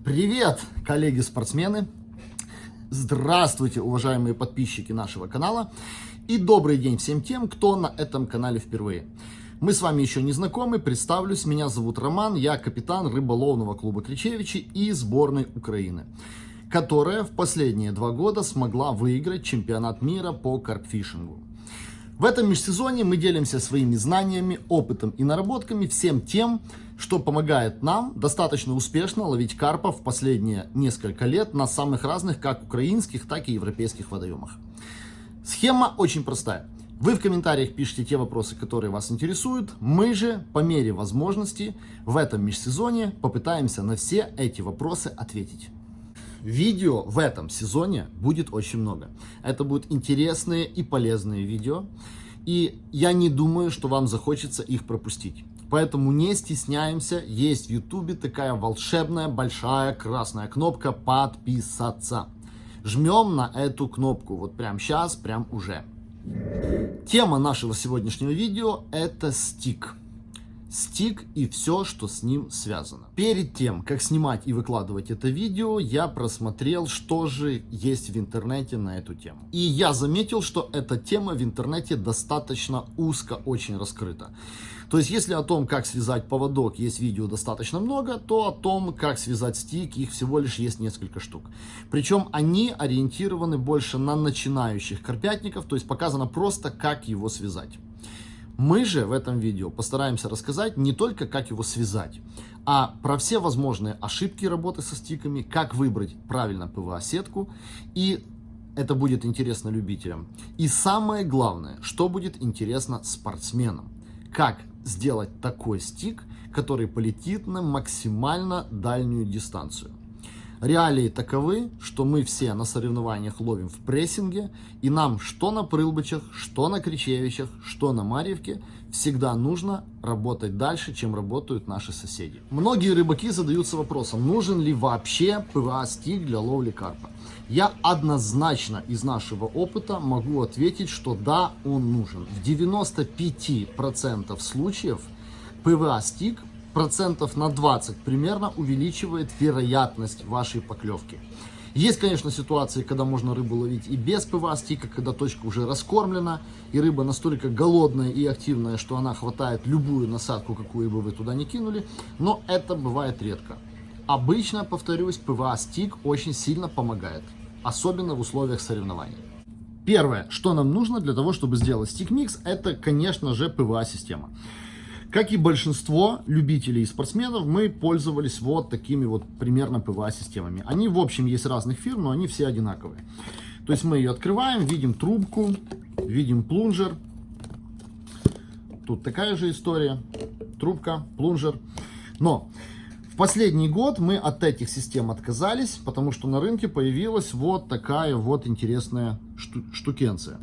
Привет, коллеги-спортсмены! Здравствуйте, уважаемые подписчики нашего канала! И добрый день всем тем, кто на этом канале впервые. Мы с вами еще не знакомы, представлюсь, меня зовут Роман, я капитан рыболовного клуба Кричевичи и сборной Украины, которая в последние 2 года смогла выиграть чемпионат мира по карпфишингу. В этом межсезонье мы делимся своими знаниями, опытом и наработками, всем тем, что помогает нам достаточно успешно ловить карпа в последние несколько лет на самых разных как украинских, так и европейских водоемах. Схема очень простая. Вы в комментариях пишите те вопросы, которые вас интересуют. Мы же по мере возможности в этом межсезонье попытаемся на все эти вопросы ответить. Видео в этом сезоне будет очень много. Это будут интересные и полезные видео. И я не думаю, что вам захочется их пропустить. Поэтому не стесняемся. Есть в YouTube такая волшебная большая красная кнопка «Подписаться». Жмем на эту кнопку вот прямо сейчас, прямо уже. Тема нашего сегодняшнего видео – это стик. Стик и все, что с ним связано. Перед тем, как снимать и выкладывать это видео, я просмотрел, что же есть в интернете на эту тему. И я заметил, что эта тема в интернете достаточно узко очень раскрыта. То есть, если о том, как связать поводок, есть видео достаточно много, то о том, как связать стик, их всего лишь есть несколько штук. Причем они ориентированы больше на начинающих карпятников, то есть показано просто, как его связать. Мы же в этом видео постараемся рассказать не только, как его связать, а про все возможные ошибки работы со стиками, как выбрать правильно ПВА-сетку, и это будет интересно любителям. И самое главное, что будет интересно спортсменам, как сделать такой стик, который полетит на максимально дальнюю дистанцию. Реалии таковы, что мы все на соревнованиях ловим в прессинге, и нам что на Прылбычах, что на Кричевичах, что на Марьевке всегда нужно работать дальше, чем работают наши соседи. Многие рыбаки задаются вопросом, нужен ли вообще ПВА-стик для ловли карпа. Я однозначно из нашего опыта могу ответить, что да, он нужен. В 95% случаев ПВА-стик процентов на 20 примерно увеличивает вероятность вашей поклевки. Есть, конечно, ситуации, когда можно рыбу ловить и без ПВА-стика, когда точка уже раскормлена, и рыба настолько голодная и активная, что она хватает любую насадку, какую бы вы туда ни кинули, но это бывает редко. Обычно, повторюсь, ПВА-стик очень сильно помогает, особенно в условиях соревнований. Первое, что нам нужно для того, чтобы сделать стик-микс, это, конечно же, ПВА-система. Как и большинство любителей и спортсменов, мы пользовались вот такими вот примерно ПВА-системами. Они, в общем, есть разных фирм, но они все одинаковые. То есть мы ее открываем, видим трубку, видим плунжер. Тут такая же история. Трубка, плунжер. Но в последний год мы от этих систем отказались, потому что на рынке появилась вот такая вот интересная штукенция.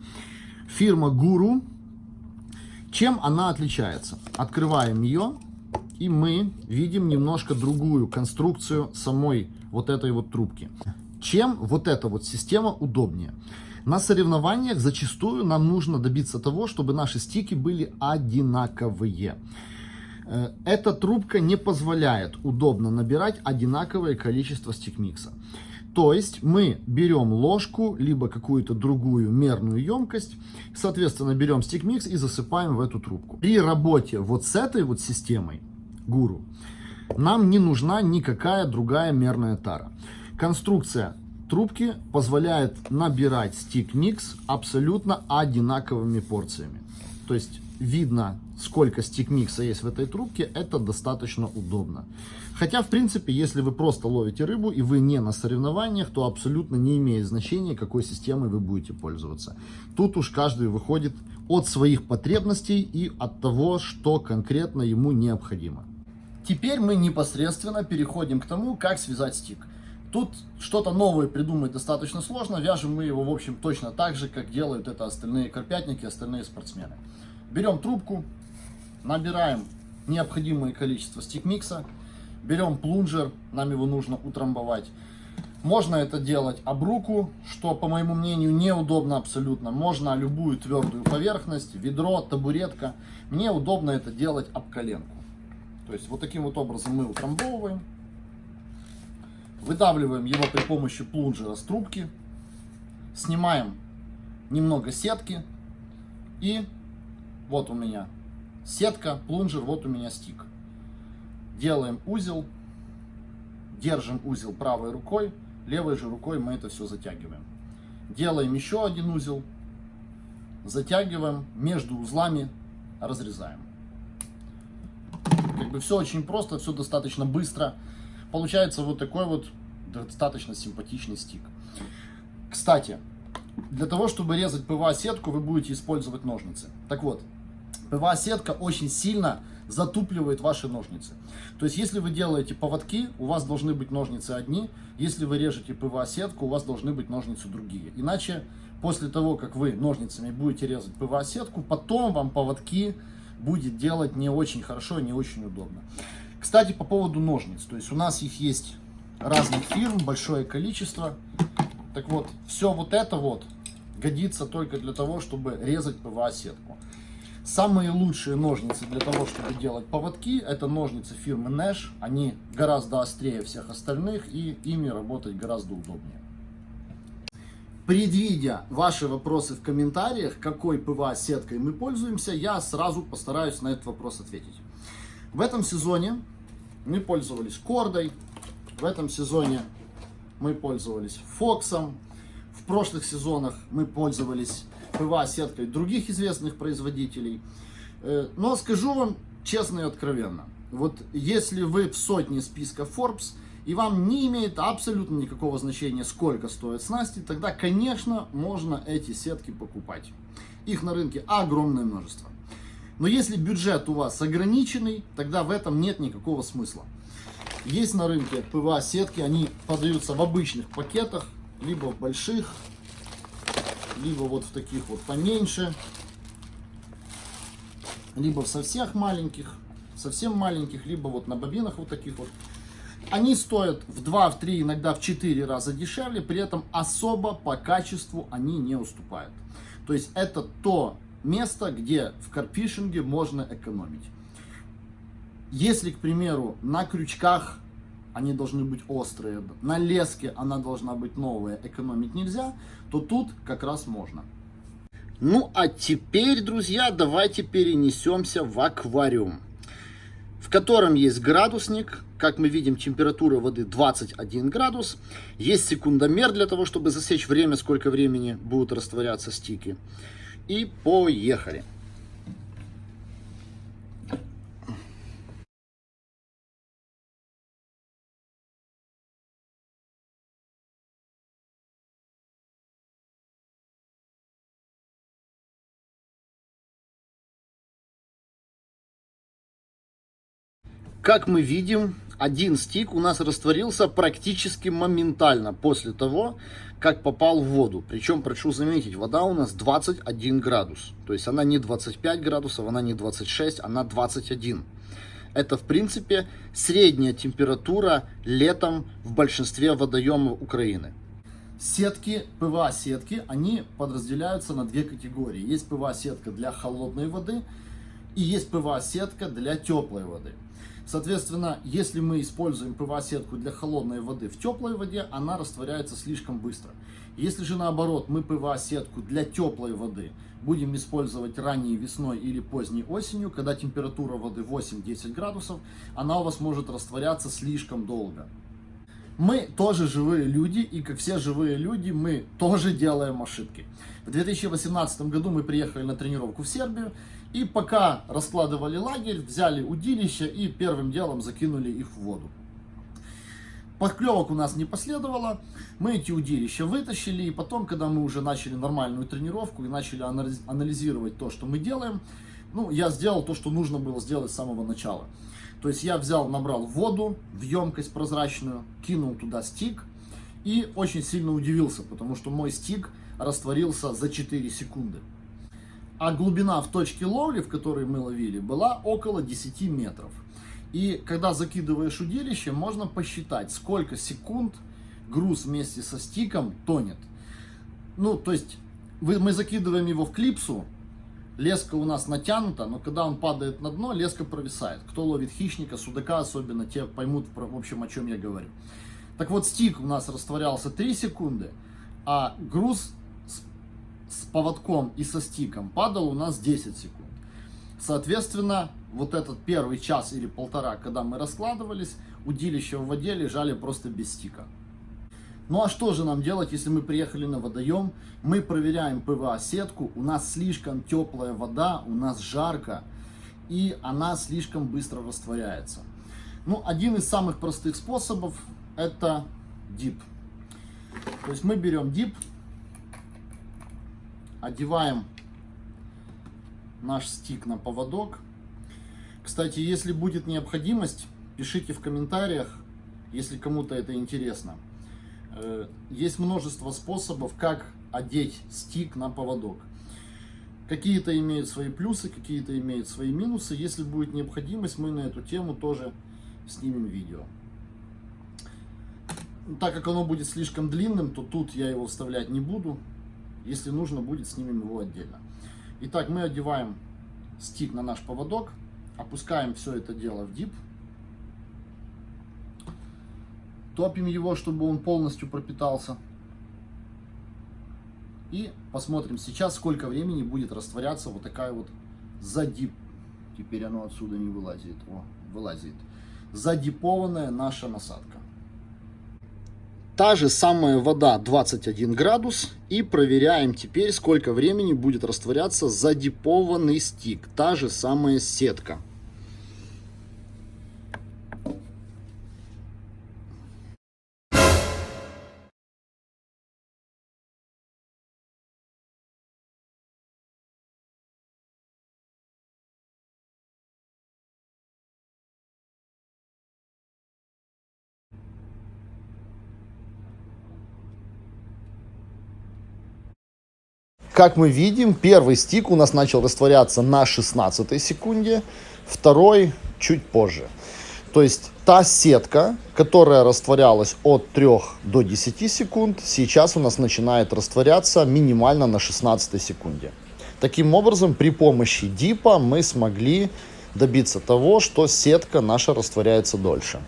Фирма Guru. Чем она отличается? Открываем ее, и мы видим немножко другую конструкцию самой вот этой вот трубки. Чем вот эта вот система удобнее? На соревнованиях зачастую нам нужно добиться того, чтобы наши стики были одинаковые. Эта трубка не позволяет удобно набирать одинаковое количество стик-микса. То есть мы берем ложку, либо какую-то другую мерную емкость, соответственно, берем стик-микс и засыпаем в эту трубку. При работе вот с этой вот системой Guru нам не нужна никакая другая мерная тара. Конструкция трубки позволяет набирать стик-микс абсолютно одинаковыми порциями. То есть видно, сколько стик-микса есть в этой трубке, это достаточно удобно. Хотя, в принципе, если вы просто ловите рыбу и вы не на соревнованиях, то абсолютно не имеет значения, какой системой вы будете пользоваться. Тут уж каждый выходит от своих потребностей и от того, что конкретно ему необходимо. Теперь мы непосредственно переходим к тому, как связать стик. Тут что-то новое придумать достаточно сложно, вяжем мы его, в общем, точно так же, как делают это остальные карпятники, остальные спортсмены. Берем трубку, набираем необходимое количество стик-микса, берем плунжер, нам его нужно утрамбовать. Можно это делать об руку, что, по моему мнению, неудобно абсолютно. Можно любую твердую поверхность, ведро, табуретка. Мне удобно это делать об коленку. То есть вот таким вот образом мы утрамбовываем. Выдавливаем его при помощи плунжера с трубки. Снимаем немного сетки. И вот у меня сетка, плунжер, вот у меня стик. Делаем узел. Держим узел правой рукой. Левой же рукой мы это все затягиваем. Делаем еще один узел. Затягиваем. Между узлами разрезаем. Как бы все очень просто, все достаточно быстро. Получается вот такой вот достаточно симпатичный стик. Кстати, для того, чтобы резать ПВА-сетку, вы будете использовать ножницы. Так вот, ПВА-сетка очень сильно затупливает ваши ножницы. То есть, если вы делаете поводки, у вас должны быть ножницы одни. Если вы режете ПВА-сетку, у вас должны быть ножницы другие. Иначе, после того, как вы ножницами будете резать ПВА-сетку, потом вам поводки будет делать не очень хорошо и не очень удобно. Кстати, по поводу ножниц. То есть, у нас их есть разных фирм, большое количество. Так вот, все вот это вот годится только для того, чтобы резать ПВА-сетку. Самые лучшие ножницы для того, чтобы делать поводки, это ножницы фирмы Nash. Они гораздо острее всех остальных, и ими работать гораздо удобнее. Предвидя ваши вопросы в комментариях, какой ПВА-сеткой мы пользуемся, я сразу постараюсь на этот вопрос ответить. В этом сезоне мы пользовались Кордой, в этом сезоне мы пользовались Фоксом, в прошлых сезонах мы пользовались ПВА-сеткой других известных производителей. Но скажу вам честно и откровенно, вот если вы в сотне списка Forbes, и вам не имеет абсолютно никакого значения, сколько стоят снасти, тогда, конечно, можно эти сетки покупать. Их на рынке огромное множество. Но если бюджет у вас ограниченный, тогда в этом нет никакого смысла. Есть на рынке ПВА-сетки, они продаются в обычных пакетах, либо в больших, либо вот в таких вот поменьше, либо в совсем маленьких, либо вот на бобинах вот таких вот. Они стоят в 2, в 3, иногда в 4 раза дешевле, при этом особо по качеству они не уступают. То есть это то место, где в карпфишинге можно экономить. Если, к примеру, на крючках они должны быть острые, на леске она должна быть новая, экономить нельзя, то тут как раз можно. Ну а теперь, друзья, давайте перенесемся в аквариум, в котором есть градусник. Как мы видим, температура воды 21 градус. Есть секундомер для того, чтобы засечь время, сколько времени будут растворяться стики. И поехали. Как мы видим, один стик у нас растворился практически моментально после того, как попал в воду. Причем, прошу заметить, вода у нас 21 градус. То есть она не 25 градусов, она не 26, она 21. Это, в принципе, средняя температура летом в большинстве водоемов Украины. Сетки, ПВА-сетки, они подразделяются на две категории. Есть ПВА-сетка для холодной воды и есть ПВА-сетка для теплой воды. Соответственно, если мы используем ПВА-сетку для холодной воды в теплой воде, она растворяется слишком быстро. Если же наоборот мы ПВА-сетку для теплой воды будем использовать ранней весной или поздней осенью, когда температура воды 8-10 градусов, она у вас может растворяться слишком долго. Мы тоже живые люди, и как все живые люди, мы тоже делаем ошибки. В 2018 году мы приехали на тренировку в Сербию, и пока раскладывали лагерь, взяли удилища и первым делом закинули их в воду. Подклевок у нас не последовало, мы эти удилища вытащили, и потом, когда мы уже начали нормальную тренировку и начали анализировать то, что мы делаем, я сделал то, что нужно было сделать с самого начала. То есть я набрал воду в емкость прозрачную, кинул туда стик и очень сильно удивился, потому что мой стик растворился за 4 секунды. А глубина в точке ловли, в которой мы ловили, была около 10 метров. И когда закидываешь удилище, можно посчитать, сколько секунд груз вместе со стиком тонет. То есть мы закидываем его в клипсу, леска у нас натянута, но когда он падает на дно, леска провисает. Кто ловит хищника, судака особенно, те поймут, в общем, о чем я говорю. Так вот, стик у нас растворялся 3 секунды, а груз с поводком и со стиком падал у нас 10 секунд. Соответственно, вот этот первый час или полтора, когда мы раскладывались, удилища в воде лежали просто без стика. Ну а что же нам делать, если мы приехали на водоем, мы проверяем ПВА-сетку, у нас слишком теплая вода, у нас жарко, и она слишком быстро растворяется. Ну, один из самых простых способов — это дип. То есть мы берем дип, одеваем наш стик на поводок. Кстати, если будет необходимость, пишите в комментариях, если кому-то это интересно. Есть множество способов, как одеть стик на поводок. Какие-то имеют свои плюсы, какие-то имеют свои минусы. Если будет необходимость, мы на эту тему тоже снимем видео. Так как оно будет слишком длинным, то тут я его вставлять не буду. Если нужно будет, снимем его отдельно. Итак, мы одеваем стик на наш поводок, опускаем все это дело в дип. Топим его, чтобы он полностью пропитался. И посмотрим сейчас, сколько времени будет растворяться вот такая вот задип. Теперь оно отсюда не вылазит. О, вылазит. Задипованная наша насадка. Та же самая вода 21 градус. И проверяем теперь, сколько времени будет растворяться задипованный стик. Та же самая сетка. Как мы видим, первый стик у нас начал растворяться на 16 секунде, второй чуть позже. То есть та сетка, которая растворялась от 3 до 10 секунд, сейчас у нас начинает растворяться минимально на 16 секунде. Таким образом, при помощи дипа мы смогли добиться того, что сетка наша растворяется дольше.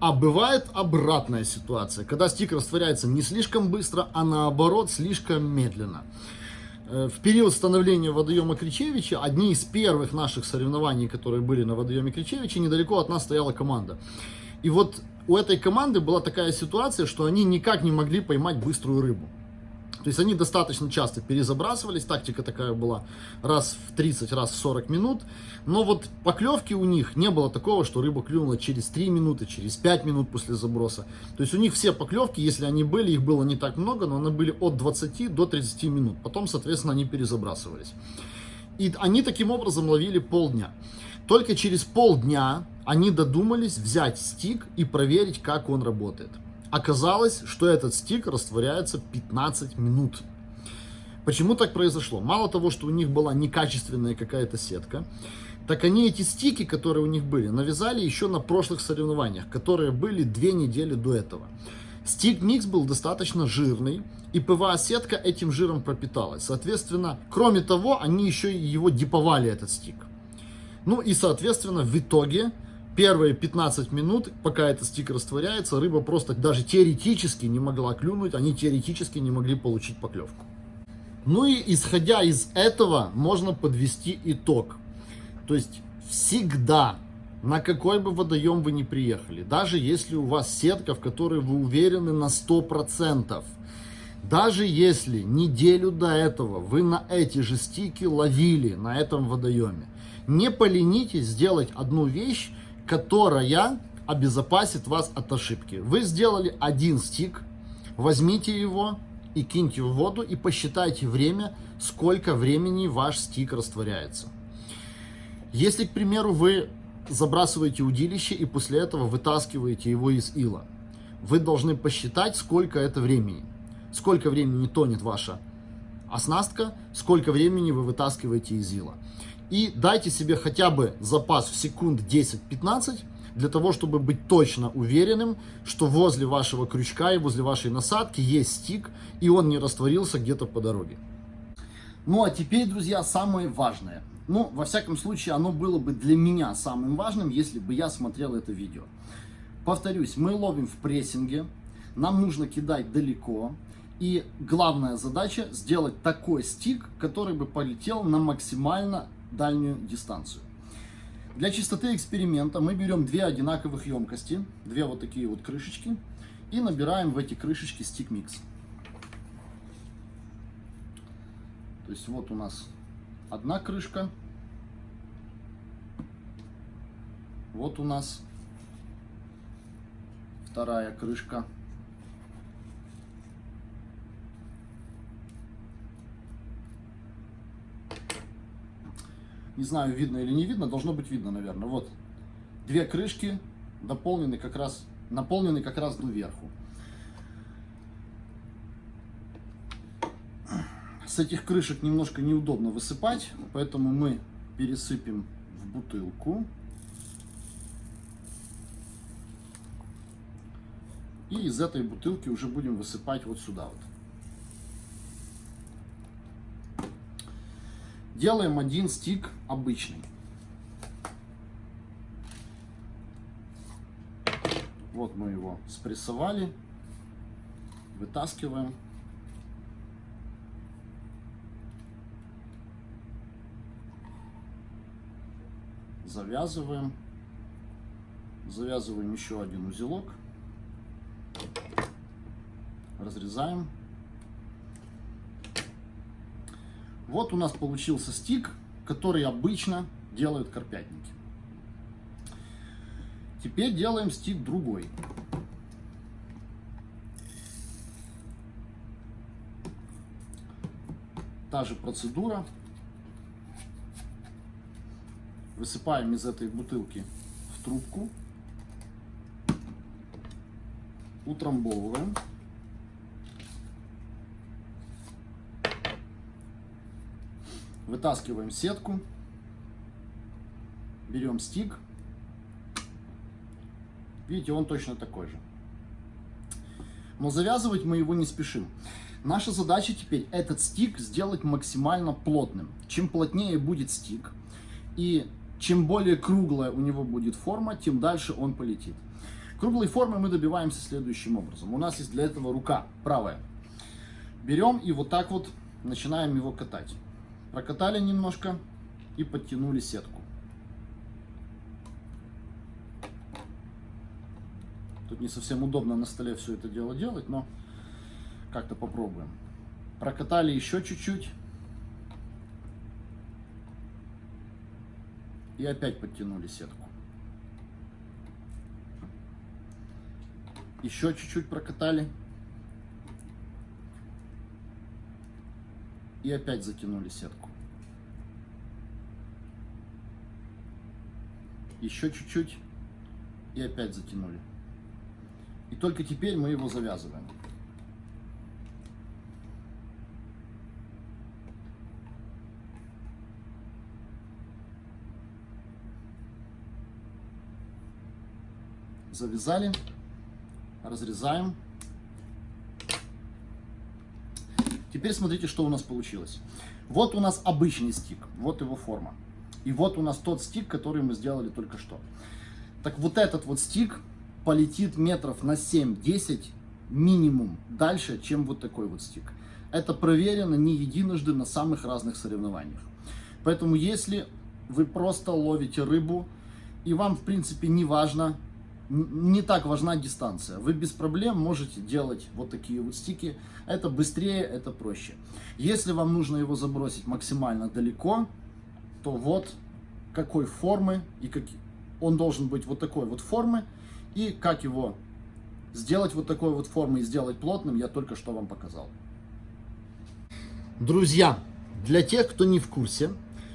А бывает обратная ситуация, когда стик растворяется не слишком быстро, а наоборот слишком медленно. В период становления водоема Кричевича, одни из первых наших соревнований, которые были на водоеме Кричевича, недалеко от нас стояла команда. И вот у этой команды была такая ситуация, что они никак не могли поймать быструю рыбу. То есть они достаточно часто перезабрасывались, тактика такая была раз в 30, раз в 40 минут. Но вот поклевки у них не было такого, что рыба клюнула через 3 минуты, через 5 минут после заброса. То есть у них все поклевки, если они были, их было не так много, но они были от 20 до 30 минут. Потом, соответственно, они перезабрасывались. И они таким образом ловили полдня. Только через полдня они додумались взять стик и проверить, как он работает. Оказалось, что этот стик растворяется 15 минут. Почему так произошло? Мало того, что у них была некачественная какая-то сетка, так они эти стики, которые у них были, навязали еще на прошлых соревнованиях, которые были 2 недели до этого. Стик-микс был достаточно жирный, и ПВА-сетка этим жиром пропиталась. Соответственно, кроме того, они еще и его диповали, этот стик. Ну и, соответственно, в итоге первые 15 минут, пока этот стик растворяется, рыба просто даже теоретически не могла клюнуть, они теоретически не могли получить поклевку. Ну и исходя из этого можно подвести итог. То есть всегда, на какой бы водоем вы ни приехали, даже если у вас сетка, в которой вы уверены на 100%, даже если неделю до этого вы на эти же стики ловили на этом водоеме, не поленитесь сделать одну вещь, которая обезопасит вас от ошибки. Вы сделали один стик, возьмите его и киньте в воду и посчитайте время, сколько времени ваш стик растворяется. Если, к примеру, вы забрасываете удилище и после этого вытаскиваете его из ила, вы должны посчитать, сколько это времени. Сколько времени тонет ваша оснастка, сколько времени вы вытаскиваете из ила. И дайте себе хотя бы запас в секунд 10-15, для того, чтобы быть точно уверенным, что возле вашего крючка и возле вашей насадки есть стик, и он не растворился где-то по дороге. Ну а теперь, друзья, самое важное. Ну, во всяком случае, оно было бы для меня самым важным, если бы я смотрел это видео. Повторюсь, мы ловим в прессинге, нам нужно кидать далеко. И главная задача сделать такой стик, который бы полетел на максимально дальнюю дистанцию. Для чистоты эксперимента мы берем две одинаковых емкости, две вот такие вот крышечки, и набираем в эти крышечки стик-микс. То есть вот у нас одна крышка, вот у нас вторая крышка. Не знаю, видно или не видно, должно быть видно, наверное. Вот две крышки наполнены как раз доверху. С этих крышек немножко неудобно высыпать, поэтому мы пересыпем в бутылку. И из этой бутылки уже будем высыпать вот сюда вот. Делаем один стик обычный. Вот мы его спрессовали, вытаскиваем. Завязываем. Завязываем еще один узелок. Разрезаем. Вот у нас получился стик, который обычно делают карпятники. Теперь делаем стик другой. Та же процедура. Высыпаем из этой бутылки в трубку. Утрамбовываем. Вытаскиваем сетку. Берем стик. Видите, он точно такой же. Но завязывать мы его не спешим. Наша задача теперь этот стик сделать максимально плотным. Чем плотнее будет стик и чем более круглая у него будет форма, тем дальше он полетит. Круглой формы мы добиваемся следующим образом. У нас есть для этого рука правая. Берем и вот так вот начинаем его катать. Прокатали немножко и подтянули сетку. Тут не совсем удобно на столе все это дело делать, но как-то попробуем. Прокатали еще чуть-чуть. И опять подтянули сетку. Еще чуть-чуть прокатали. И опять затянули сетку. Еще чуть-чуть. И опять затянули. И только теперь мы его завязываем. Завязали, разрезаем. Теперь смотрите, что у нас получилось. Вот у нас обычный стик, вот его форма. И вот у нас тот стик, который мы сделали только что. Так вот этот вот стик полетит метров на 7-10 минимум дальше, чем вот такой вот стик. Это проверено не единожды на самых разных соревнованиях. Поэтому если вы просто ловите рыбу, и вам в принципе не важно, не так важна дистанция, вы без проблем можете делать вот такие вот стики. Это быстрее, это проще. Если вам нужно его забросить максимально далеко, то вот какой формы, и он должен быть вот такой вот формы, и как его сделать вот такой вот формы и сделать плотным, я только что вам показал. Друзья, для тех, кто не в курсе,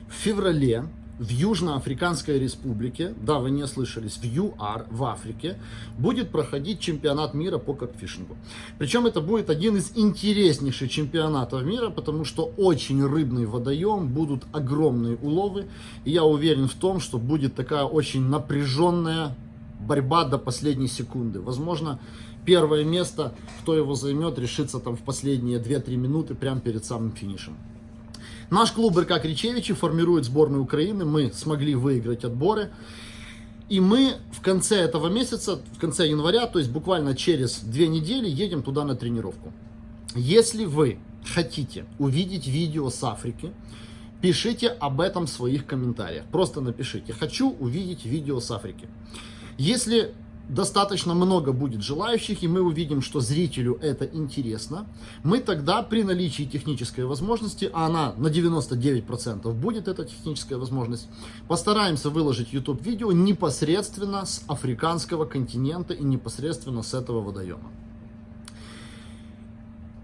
в феврале в Южноафриканской Республике, да, вы не ослышались, в ЮАР, в Африке, будет проходить чемпионат мира по карпфишингу. Причем это будет один из интереснейших чемпионатов мира, потому что очень рыбный водоем, будут огромные уловы. И я уверен в том, что будет такая очень напряженная борьба до последней секунды. Возможно, первое место, кто его займет, решится там в последние 2-3 минуты, прямо перед самым финишем. Наш клуб РК Кричевичи формирует сборную Украины. Мы смогли выиграть отборы. И мы в конце этого месяца, в конце января, то есть буквально через 2 недели едем туда на тренировку. Если вы хотите увидеть видео с Африки, пишите об этом в своих комментариях. Просто напишите: хочу увидеть видео с Африки. Если достаточно много будет желающих, и мы увидим, что зрителю это интересно, мы тогда при наличии технической возможности, а она на 99% будет, эта техническая возможность, постараемся выложить YouTube видео непосредственно с африканского континента и непосредственно с этого водоема.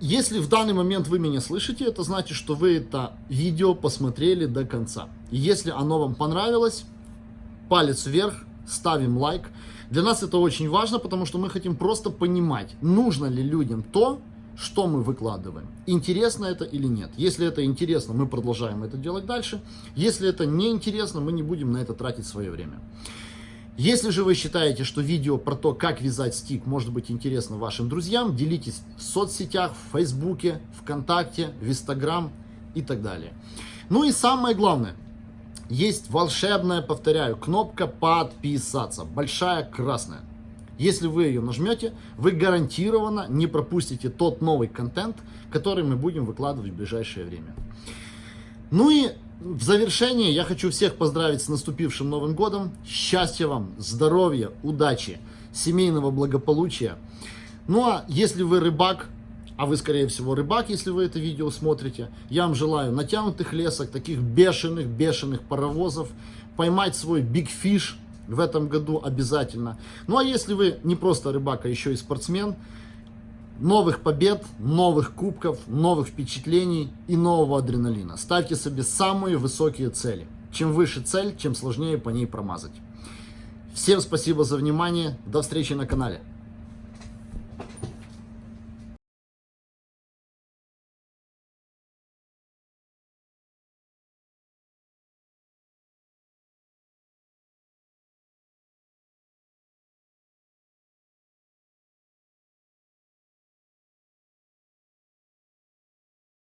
Если в данный момент вы меня слышите, это значит, что вы это видео посмотрели до конца. И если оно вам понравилось, палец вверх, ставим лайк. Для нас это очень важно, потому что мы хотим просто понимать, нужно ли людям то, что мы выкладываем. Интересно это или нет. Если это интересно, мы продолжаем это делать дальше. Если это не интересно, мы не будем на это тратить свое время. Если же вы считаете, что видео про то, как вязать стик, может быть интересно вашим друзьям, делитесь в соцсетях, в Фейсбуке, ВКонтакте, в Инстаграм и так далее. Ну и самое главное. Есть волшебная, повторяю, кнопка подписаться, большая красная. Если вы ее нажмете, вы гарантированно не пропустите тот новый контент, который мы будем выкладывать в ближайшее время. Ну и в завершение я хочу всех поздравить с наступившим Новым годом. Счастья вам, здоровья, удачи, семейного благополучия. Ну а если вы рыбак, а вы, скорее всего, рыбак, если вы это видео смотрите, я вам желаю натянутых лесок, таких бешеных паровозов, поймать свой big fish в этом году обязательно. Ну а если вы не просто рыбак, а еще и спортсмен, новых побед, новых кубков, новых впечатлений и нового адреналина. Ставьте себе самые высокие цели. Чем выше цель, тем сложнее по ней промазать. Всем спасибо за внимание. До встречи на канале.